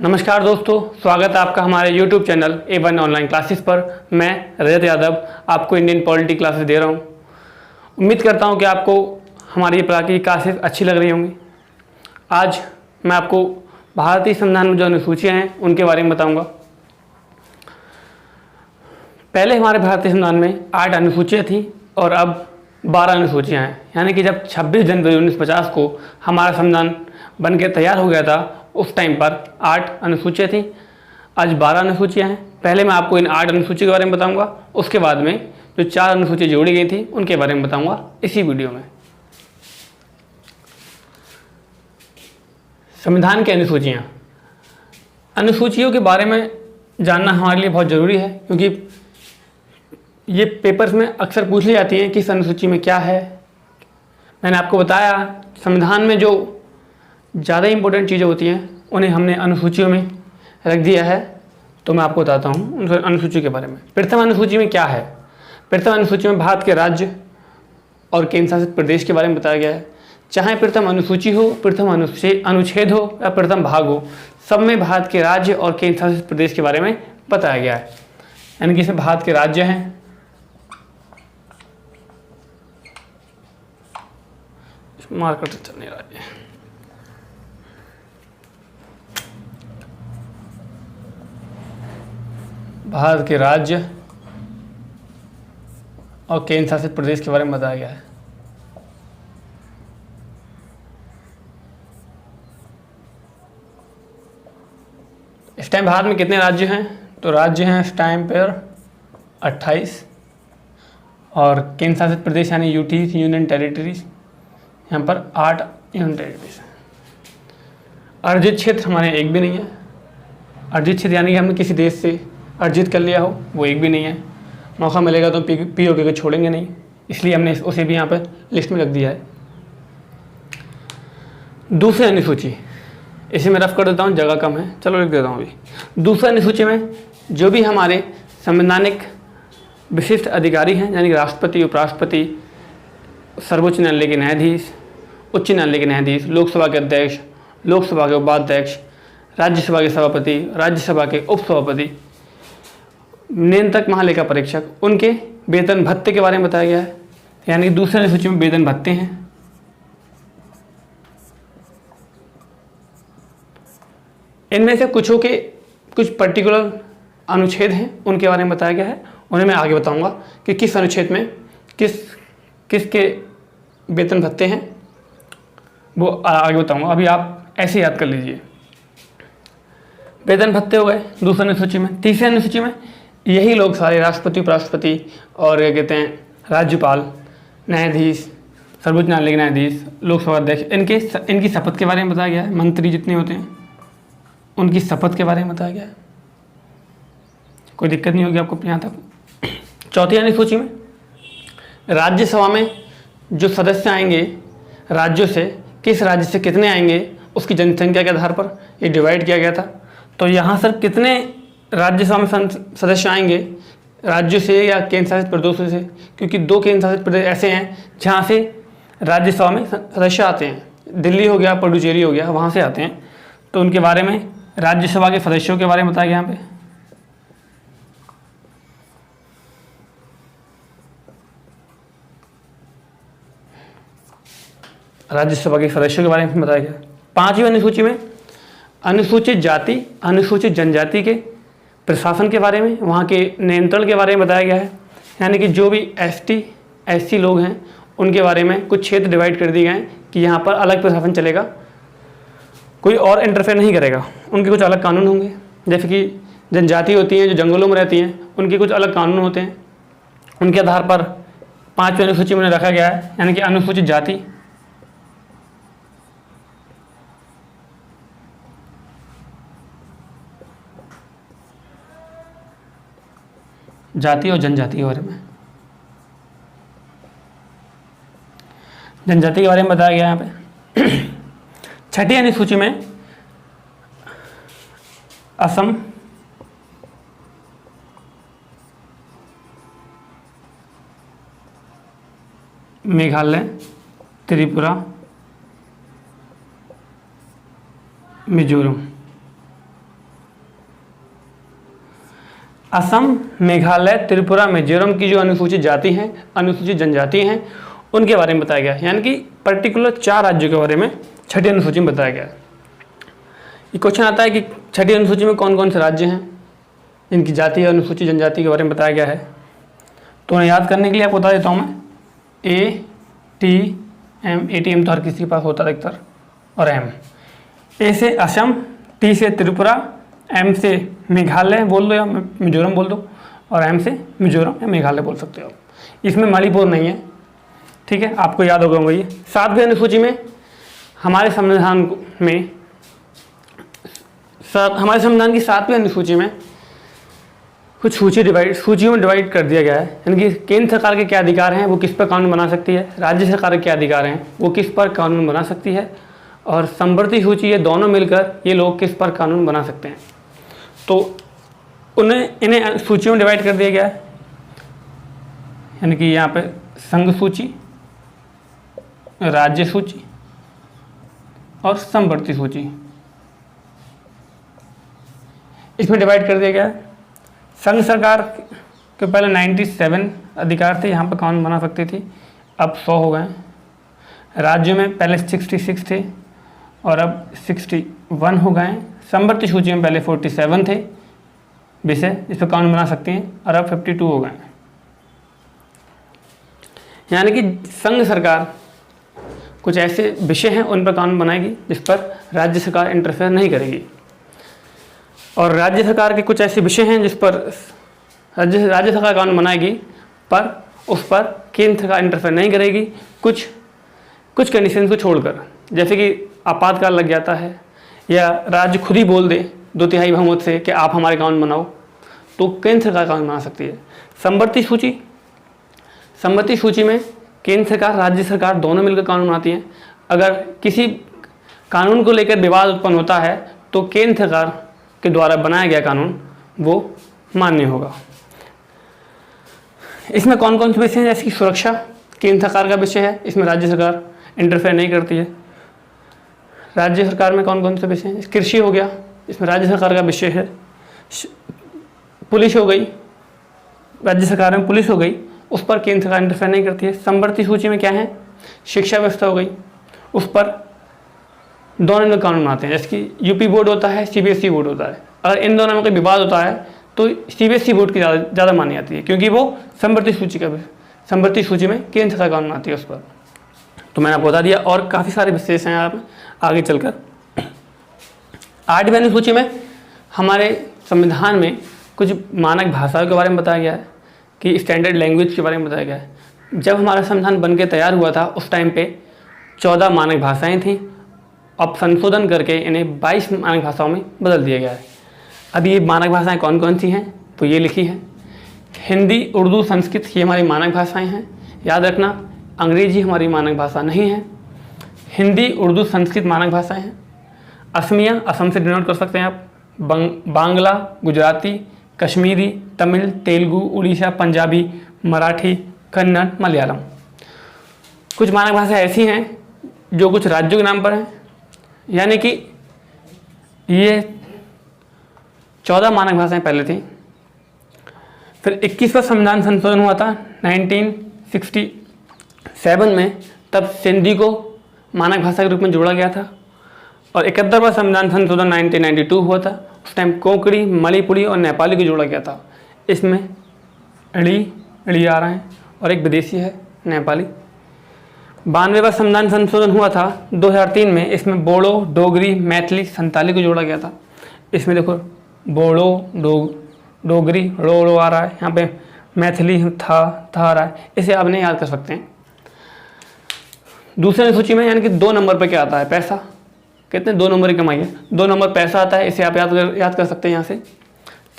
नमस्कार दोस्तों, स्वागत है आपका हमारे YouTube channel A1 online classes पर। मैं रजत यादव आपको इंडियन पॉलिटी क्लासेस दे रहा हूं। उम्मीद करता हूं कि आपको हमारी ये प्रकार की क्लासेस अच्छी लग रही होंगी। आज मैं आपको भारतीय संविधान में जो अनुसूचियाँ हैं उनके बारे में बताऊंगा। पहले हमारे भारतीय संविधान में 8 अनुसूचियाँ थीं और अब 12 अनुसूचियाँ हैं। यानी कि जब 26 जनवरी 1950 को हमारा संविधान बन के तैयार हो गया था, उस टाइम पर 8 अनुसूचियाँ थीं। आज 12 अनुसूचियाँ हैं। पहले मैं आपको इन 8 अनुसूचियों के बारे में बताऊंगा, उसके बाद में जो 4 अनुसूचियाँ जोड़ी गई थी उनके बारे में बताऊंगा इसी वीडियो में। संविधान की अनुसूचियाँ। अनुसूचियों के बारे में जानना हमारे लिए बहुत ज़रूरी है, क्योंकि ये पेपर्स में अक्सर पूछ ली जाती हैं कि इस अनुसूची में क्या है। मैंने आपको बताया संविधान में जो ज़्यादा इंपॉर्टेंट चीज़ें होती हैं उन्हें हमने अनुसूचियों में रख दिया है। तो मैं आपको बताता हूँ उन अनुसूची के बारे में। प्रथम अनुसूची में क्या है? प्रथम अनुसूची में भारत के राज्य और केंद्र शासित प्रदेश के बारे में बताया गया है। चाहे प्रथम अनुसूची हो, प्रथम अनुच्छेद हो या प्रथम भाग हो, सब में भारत के राज्य और केंद्र शासित प्रदेश के बारे में बताया गया है। यानी कि इसमें भारत के राज्य हैं, मार्कर तो चल नहीं रहा है। भारत के राज्य और केंद्र शासित प्रदेश के बारे में बताया गया है। इस टाइम भारत में कितने राज्य हैं? तो राज्य हैं इस टाइम पर 28 और केंद्र शासित प्रदेश यानी यूटीज यूनियन टेरिटरीज, यहाँ पर 8 यूनियन टेरिटरीज। अर्जित क्षेत्र हमारे एक भी नहीं है। अर्जित क्षेत्र यानी कि हमने किसी देश से अर्जित कर लिया हो, वो एक भी नहीं है। मौका मिलेगा तो पीओके को छोड़ेंगे नहीं, इसलिए हमने उसे भी यहाँ पर लिस्ट में रख दिया है। दूसरी अनुसूची, इसे मैं रफ कर देता हूँ, जगह कम है, चलो लिख देता हूँ अभी। दूसरी अनुसूची में जो भी हमारे संवैधानिक विशिष्ट अधिकारी हैं, यानी राष्ट्रपति, उपराष्ट्रपति, सर्वोच्च न्यायालय के न्यायाधीश, उच्च न्यायालय के न्यायाधीश, लोकसभा के अध्यक्ष, लोकसभा के उपाध्यक्ष, राज्यसभा के सभापति, राज्यसभा के उपसभापति, नियंत्रक महालेखा परीक्षक, उनके वेतन भत्ते के बारे में बताया गया है। यानी कि दूसरे अनुसूची में वेतन भत्ते हैं। इनमें से कुछ पर्टिकुलर अनुच्छेद हैं, उनके बारे में बताया गया है। उन्हें मैं आगे बताऊंगा कि किस अनुच्छेद में किसके वेतन भत्ते हैं, वो आगे बताऊंगा। अभी आप ऐसे याद कर लीजिए। वेतन भत्ते हो गए दूसरी अनुसूची में। तीसरी अनुसूची में यही लोग सारे राष्ट्रपति, उपराष्ट्रपति और क्या कहते हैं, राज्यपाल, न्यायाधीश, सर्वोच्च न्यायालय के न्यायाधीश, लोकसभा अध्यक्ष, इनकी शपथ के बारे में बताया गया है। मंत्री जितने होते हैं उनकी शपथ के बारे में बताया गया है। कोई दिक्कत नहीं होगी आपको यहाँ तक। चौथी अनुसूची में राज्यसभा में जो सदस्य आएंगे राज्यों से, किस राज्य से कितने आएंगे उसकी जनसंख्या के आधार पर ये डिवाइड किया गया था। तो यहाँ सर कितने राज्यसभा में सदस्य आएंगे, राज्यों से या केंद्र शासित प्रदेशों से? क्योंकि 2 केंद्र शासित प्रदेश ऐसे हैं जहाँ से राज्यसभा में सदस्य आते हैं। दिल्ली हो गया, पुडुचेरी हो गया, वहाँ से आते हैं। तो उनके बारे में, राज्यसभा के सदस्यों के बारे में बताया गया यहाँ पे। राज्यसभा के सदस्यों के बारे में बताया गया। 5वीं अनुसूची में अनुसूचित जाति, अनुसूचित जनजाति के प्रशासन के बारे में, वहाँ के नियंत्रण के बारे में बताया गया है। यानी कि जो भी एसटी, एससी लोग हैं उनके बारे में कुछ क्षेत्र डिवाइड कर दिए गए हैं कि यहाँ पर अलग प्रशासन चलेगा, कोई और इंटरफेयर नहीं करेगा। उनके कुछ अलग कानून होंगे। जैसे कि जनजाति होती हैं जो जंगलों में रहती हैं, उनके कुछ अलग कानून होते हैं। उनके आधार पर 5वीं अनुसूची में रखा गया है। यानी कि अनुसूचित जाति, जाति और जनजाति के बारे में, जनजाति के बारे में बताया गया यहाँ पे। 6ठी अनुसूची में असम, मेघालय, त्रिपुरा, मिजोरम, असम, मेघालय, त्रिपुरा, मिजोरम की जो अनुसूचित जाति हैं, अनुसूचित जनजाति हैं, उनके बारे में बताया गया है। यानी कि पर्टिकुलर 4 राज्यों के बारे में छठी अनुसूची में बताया गया है। ये क्वेश्चन आता है कि छठी अनुसूची में कौन कौन से राज्य हैं जिनकी जाति या अनुसूचित जनजाति के बारे में बताया गया है। तो उन्हें याद करने के लिए आपको बता देता हूँ मैं, ATM, ATM तो हर किसी के पास होता है अधिकतर, और M। A से असम, T से त्रिपुरा, M से मेघालय बोल दो या मिजोरम बोल दो, और M से मिजोरम या मेघालय बोल सकते हो। इसमें मणिपुर नहीं है, ठीक है, आपको याद होगा वही। 7वीं अनुसूची में हमारे संविधान में हमारे संविधान की 7वीं अनुसूची में कुछ सूचियों में डिवाइड कर दिया गया है। यानी कि केंद्र सरकार के क्या अधिकार हैं, वो किस पर कानून बना सकती है, राज्य सरकार के क्या अधिकार हैं, वो किस पर कानून बना सकती है, और समवर्ती सूची, ये दोनों मिलकर ये लोग किस पर कानून बना सकते हैं। तो इन्हें सूचियों में डिवाइड कर दिया गया है। यानी कि यहाँ पे संघ सूची, राज्य सूची और समवर्ती सूची, इसमें डिवाइड कर दिया गया है। संघ सरकार के पहले 97 अधिकार थे, यहाँ पर कानून बना सकती थी, अब 100 हो गए। राज्यों में पहले 66 थे और अब 61 हो गए। समवर्ती सूची में पहले 47 थे विषय जिस पर कानून बना सकते हैं, और अब 52 हो गए। यानी कि संघ सरकार कुछ ऐसे विषय हैं उन पर कानून बनाएगी जिस पर राज्य सरकार इंटरफेयर नहीं करेगी, और राज्य सरकार के कुछ ऐसे विषय हैं जिस पर राज्य सरकार कानून बनाएगी पर उस पर केंद्र सरकार इंटरफेयर नहीं करेगी, कुछ कंडीशन को छोड़कर। जैसे कि आपातकाल लग जाता है या राज्य खुद ही बोल दे 2/3 बहुमत से कि आप हमारे कानून बनाओ, तो केंद्र सरकार कानून बना सकती है। समवर्ती सूची में केंद्र सरकार, राज्य सरकार दोनों मिलकर कानून बनाती हैं। अगर किसी कानून को लेकर विवाद उत्पन्न होता है तो केंद्र सरकार के द्वारा बनाया गया कानून वो मान्य होगा। इसमें कौन कौन से विषय हैं, जैसे कि सुरक्षा केंद्र सरकार का विषय है, इसमें राज्य सरकार इंटरफेयर नहीं करती है। राज्य सरकार में कौन कौन से विषय हैं, कृषि हो गया, इसमें राज्य सरकार का विषय है। पुलिस हो गई, राज्य सरकार में पुलिस हो गई, उस पर केंद्र सरकार इंटरफेयर नहीं करती है। समवर्ती सूची में क्या है, शिक्षा व्यवस्था हो गई, उस पर दोनों लोग कानून बनाते हैं। जैसे कि यूपी बोर्ड होता है, CBSE बोर्ड होता है। अगर इन दोनों में कोई विवाद होता है तो CBSE बोर्ड की ज़्यादा मानी जाती है, क्योंकि वो समवर्ती सूची में केंद्र सरकार कानून बनाती है उस पर। तो मैंने आपको बता दिया, और काफ़ी सारे विशेष हैं आप आगे चलकर। 8वीं अनुसूची में हमारे संविधान में कुछ मानक भाषाओं के बारे में बताया गया है, कि स्टैंडर्ड लैंग्वेज के बारे में बताया गया है। जब हमारा संविधान बन के तैयार हुआ था उस टाइम पे 14 मानक भाषाएं थीं, अब संशोधन करके इन्हें 22 मानक भाषाओं में बदल दिया गया है। अब ये मानक भाषाएं कौन कौन सी हैं, तो ये लिखी है, हिंदी, उर्दू, संस्कृत ये हमारी मानक भाषाएं हैं। याद रखना, अंग्रेजी हमारी मानक भाषा नहीं है। हिंदी, उर्दू, संस्कृत मानक भाषाएं हैं। असमिया, असम से डिनोट कर सकते हैं आप। बांग्ला, गुजराती, कश्मीरी, तमिल, तेलुगु, उड़ीसा, पंजाबी, मराठी, कन्नड़, मलयालम। कुछ मानक भाषा ऐसी हैं जो कुछ राज्यों के नाम पर हैं। यानी कि ये 14 मानक भाषाएं पहले थी। फिर 21वां संविधान संशोधन हुआ था 1967 में, तब सिंधी को मानक भाषा के रूप में जोड़ा गया था। और 71वां संविधान संशोधन 1992 हुआ था, उस टाइम कोंकणी, मणिपुरी और नेपाली को जोड़ा गया था। इसमें अड़ी आ रहे हैं और एक विदेशी है नेपाली। 92वां संविधान संशोधन हुआ था 2003 में, इसमें बोडो, डोगरी, मैथिली, संताली को जोड़ा गया था। इसमें देखो बोडो, डोगरी, रो आ रहा है, यहाँ पे मैथिली था आ रहा है, इसे आप नहीं याद कर सकते हैं। दूसरे सूची में यानी कि 2 नंबर पर क्या आता है, पैसा। कितने 2 नंबर की कमाई है, 2 नंबर पैसा आता है, इसे आप याद कर सकते हैं यहाँ से।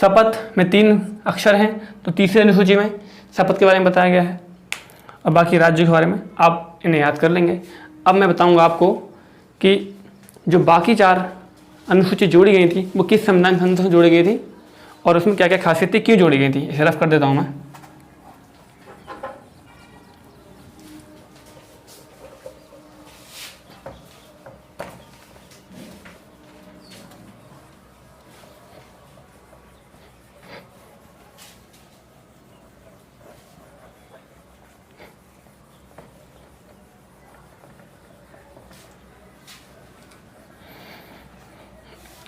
शपथ में 3 अक्षर हैं, तो तीसरे अनुसूची में शपथ के बारे में बताया गया है, और बाकी राज्यों के बारे में आप इन्हें याद कर लेंगे। अब मैं बताऊंगा आपको कि जो बाकी 4 अनुसूची जोड़ी गई थी वो किस संविधान संशोधन से जोड़ी गई थी और उसमें क्या क्या खासियत थी, क्यों जोड़ी गई थी, इसे रफ कर देता हूँ मैं।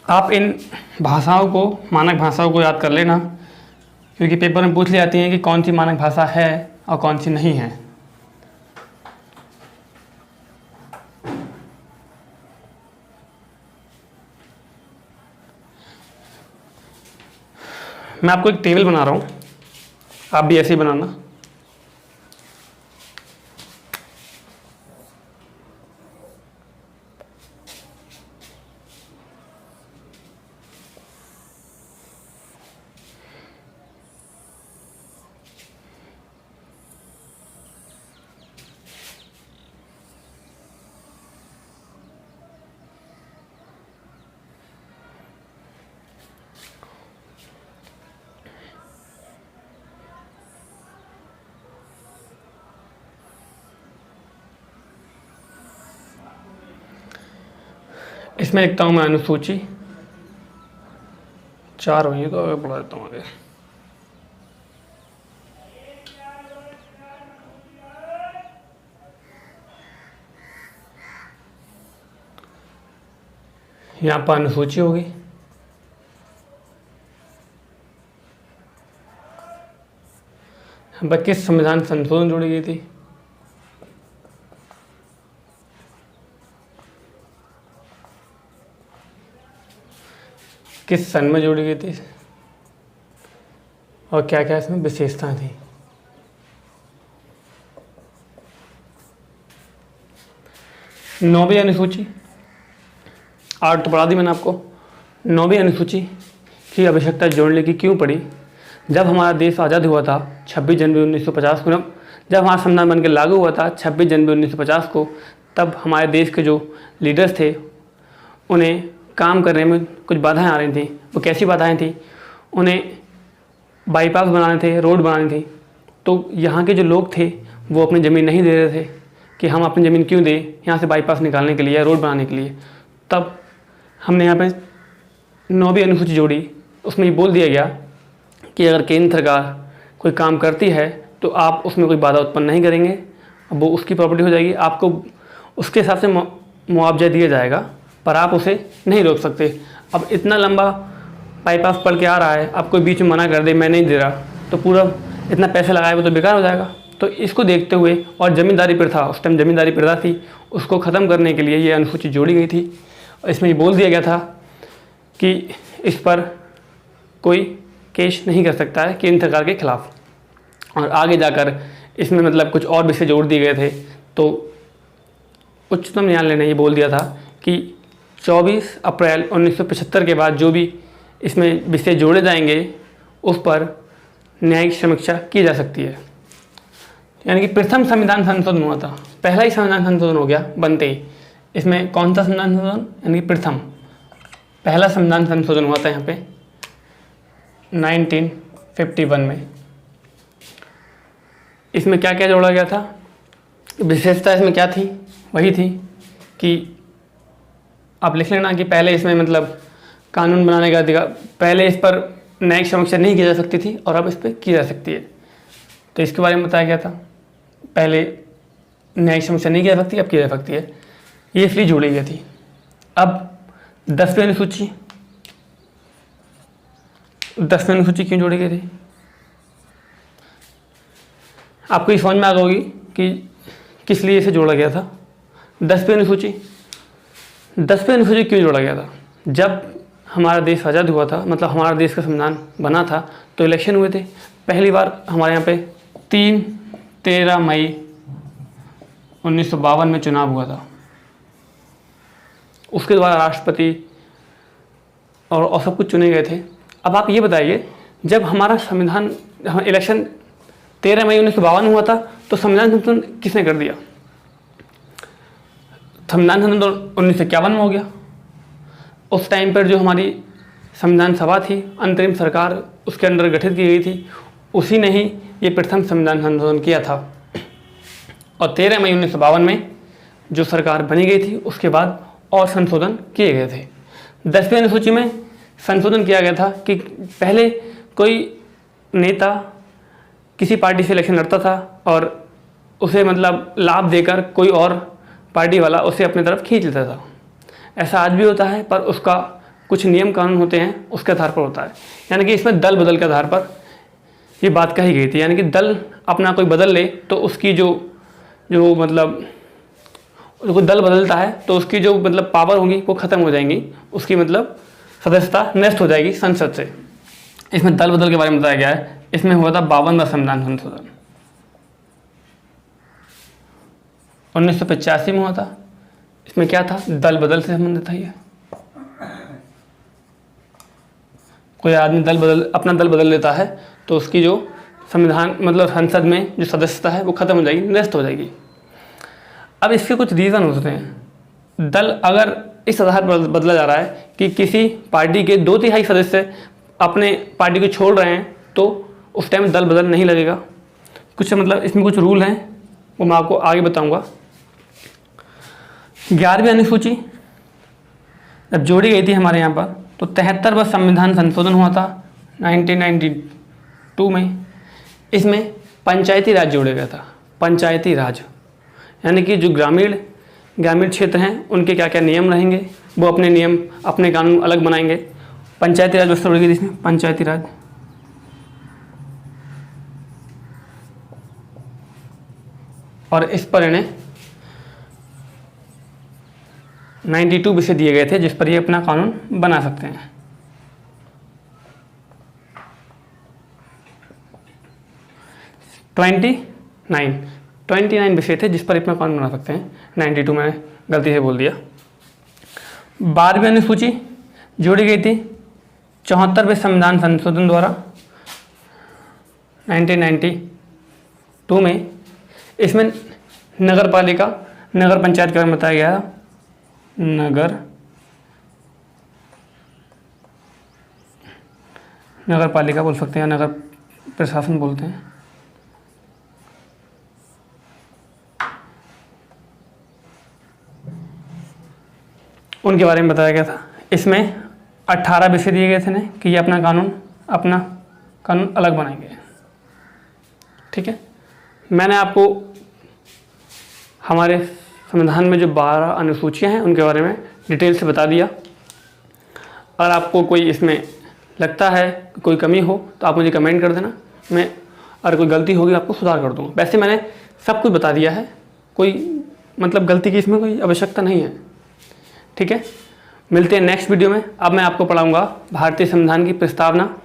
आप इन भाषाओं को, मानक भाषाओं को याद कर लेना, क्योंकि पेपर में पूछ ली जाती हैं कि कौन सी मानक भाषा है और कौन सी नहीं है। मैं आपको एक टेबल बना रहा हूँ, आप भी ऐसे ही बनाना। इसमें लिखता हूँ मैं अनुसूची 4 हुई है, तो आगे बढ़ा देता हूँ आगे। यहाँ पर अनुसूची होगी, यहाँ पर किस संविधान संशोधन जोड़ी गई थी, किस सन में जोड़ी गई थी, और क्या क्या इसमें विशेषताएं थी। नौवीं अनुसूची 8 तो पढ़ा दी मैंने आपको। 9वीं अनुसूची की आवश्यकता जोड़ने की क्यों पड़ी? जब हमारा देश आज़ाद हुआ था 26 जनवरी 1950 को, जब हमारा संविधान बनकर लागू हुआ था 26 जनवरी 1950 को, तब हमारे देश के जो लीडर्स थे उन्हें काम करने में कुछ बाधाएं आ रही थी। वो कैसी बाधाएं थी? उन्हें बाईपास बनाने थे, रोड बनानी थी। तो यहाँ के जो लोग थे वो अपनी ज़मीन नहीं दे रहे थे कि हम अपनी ज़मीन क्यों दें यहाँ से बाईपास निकालने के लिए या रोड बनाने के लिए। तब हमने यहाँ पे 9वीं अनुसूची जोड़ी, उसमें ये बोल दिया गया कि अगर केंद्र सरकार कोई काम करती है तो आप उसमें कोई बाधा उत्पन्न नहीं करेंगे, अब वो उसकी प्रॉपर्टी हो जाएगी, आपको उसके हिसाब से मुआवजा दिया जाएगा, पर आप उसे नहीं रोक सकते। अब इतना लंबा बाईपास पड़ के आ रहा है, आप कोई बीच में मना कर दे मैं नहीं दे रहा, तो पूरा इतना पैसा लगाया वो तो बेकार हो जाएगा। तो इसको देखते हुए, और ज़मींदारी प्रथा, उस टाइम ज़मींदारी प्रथा थी, उसको ख़त्म करने के लिए ये अनुसूची जोड़ी गई थी। इसमें ये बोल दिया गया था कि इस पर कोई केस नहीं कर सकता है केंद्र सरकार के खिलाफ। और आगे जाकर इसमें मतलब कुछ और विषय जोड़ दिए गए थे। तो उच्चतम न्यायालय ने ये बोल दिया था कि 24 अप्रैल 1975 के बाद जो भी इसमें विषय जोड़े जाएंगे उस पर न्यायिक समीक्षा की जा सकती है। यानी कि प्रथम संविधान संशोधन हुआ था, पहला ही संविधान संशोधन हो गया बनते ही। इसमें कौन सा संविधान संशोधन? यानी कि प्रथम, पहला संविधान संशोधन हुआ था यहाँ पे 1951 में। इसमें क्या क्या जोड़ा गया था? विशेषता इसमें क्या थी? वही थी कि आप लिख लेना कि पहले इसमें मतलब कानून बनाने का अधिकार, पहले इस पर न्यायिक समीक्षा नहीं की जा सकती थी और अब इस पर की जा सकती है। तो इसके बारे में बताया गया था, पहले न्यायिक समीक्षा नहीं की जा सकती, अब की जा सकती है। ये इसलिए जोड़ी गई थी। अब 10वीं अनुसूची, 10वीं अनुसूची क्यों जोड़ी गई थी? आपको ये समझ में आ गई होगी कि किस लिए इसे जोड़ा गया था। 10वीं अनुसूची, 10वीं अनुसूची क्यों जोड़ा गया था? जब हमारा देश आज़ाद हुआ था, मतलब हमारा देश का संविधान बना था, तो इलेक्शन हुए थे। पहली बार हमारे यहाँ पे 13 मई 1952 में चुनाव हुआ था। उसके द्वारा राष्ट्रपति और सब कुछ चुने गए थे। अब आप ये बताइए, जब हमारा संविधान इलेक्शन 13 मई 1952 में हुआ था, तो संविधान संशोधन किसने कर दिया? संविधान संशोधन 1951 में हो गया। उस टाइम पर जो हमारी संविधान सभा थी, अंतरिम सरकार उसके अंदर गठित की गई थी, उसी ने ही ये प्रथम संविधान संशोधन किया था। और 13 मई 1952 में जो सरकार बनी गई थी, उसके बाद और संशोधन किए गए थे। 10वीं अनुसूची में संशोधन किया गया था कि पहले कोई नेता किसी पार्टी से इलेक्शन लड़ता था और उसे मतलब लाभ देकर कोई और पार्टी वाला उसे अपनी तरफ खींच लेता था। ऐसा आज भी होता है, पर उसका कुछ नियम कानून होते हैं उसके आधार पर होता है। यानी कि इसमें दल बदल के आधार पर ये बात कही गई थी। यानी कि दल अपना कोई बदल ले तो उसकी जो मतलब कोई दल बदलता है तो उसकी जो मतलब पावर होगी वो ख़त्म हो जाएंगी, उसकी मतलब सदस्यता नष्ट हो जाएगी संसद से। इसमें दल बदल के बारे में बताया गया है। इसमें हुआ था 52वां संविधान संशोधन 1985 में हुआ था। इसमें क्या था, दल बदल से संबंधित था। ये कोई आदमी अपना दल बदल लेता है तो उसकी जो संविधान मतलब संसद में जो सदस्यता है वो खत्म हो जाएगी, नष्ट हो जाएगी। अब इसके कुछ रीज़न होते हैं। दल अगर इस आधार पर बदला जा रहा है कि किसी पार्टी के 2/3 सदस्य अपने पार्टी को छोड़ रहे हैं तो उस टाइम दल बदल नहीं लगेगा। कुछ मतलब इसमें कुछ रूल हैं वो मैं आपको आगे बताऊंगा। 11वीं अनुसूची जब जोड़ी गई थी हमारे यहाँ पर तो 73वां संविधान संशोधन हुआ था 1992 में। इसमें पंचायती राज जोड़ा गया था। पंचायती राज यानी कि जो ग्रामीण क्षेत्र हैं उनके क्या क्या नियम रहेंगे, वो अपने नियम अपने कानून अलग बनाएंगे। पंचायती राज व्यवस्था जोड़ी गई थी इसमें, पंचायती राज। और इस पर इन्हें 92 विषय दिए गए थे जिस पर ये अपना कानून बना सकते हैं। ट्वेंटी नाइन विषय थे जिस पर अपना कानून बना सकते हैं। 92 मैंने गलती से बोल दिया। 12वीं अनुसूची जोड़ी गई थी 74वें संविधान संशोधन द्वारा 1992 में। इसमें नगर पंचायत के बारे में बताया गया। नगर पालिका बोल सकते हैं, नगर प्रशासन बोलते हैं। उनके बारे में बताया गया था। इसमें 18 विषय दिए गए थे ना कि ये अपना कानून अलग बनाएंगे। ठीक है, मैंने आपको हमारे संविधान में जो 12 अनुसूचियां हैं उनके बारे में डिटेल से बता दिया। अगर आपको कोई इसमें लगता है कोई कमी हो तो आप मुझे कमेंट कर देना, मैं अगर कोई गलती होगी आपको सुधार कर दूँगा। वैसे मैंने सब कुछ बता दिया है, कोई मतलब गलती की इसमें कोई आवश्यकता नहीं है। ठीक है, मिलते हैं नेक्स्ट वीडियो में। अब मैं आपको पढ़ाऊँगा भारतीय संविधान की प्रस्तावना।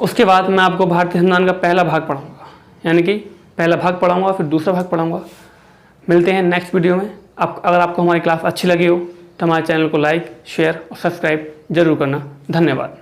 उसके बाद मैं आपको भारतीय संविधान का पहला भाग पढ़ाऊँगा, यानी कि पहला भाग पढ़ाऊँगा फिर दूसरा भाग पढ़ाऊँगा। मिलते हैं नेक्स्ट वीडियो में। अगर आपको हमारी क्लास अच्छी लगी हो तो हमारे चैनल को लाइक, शेयर और सब्सक्राइब जरूर करना। धन्यवाद।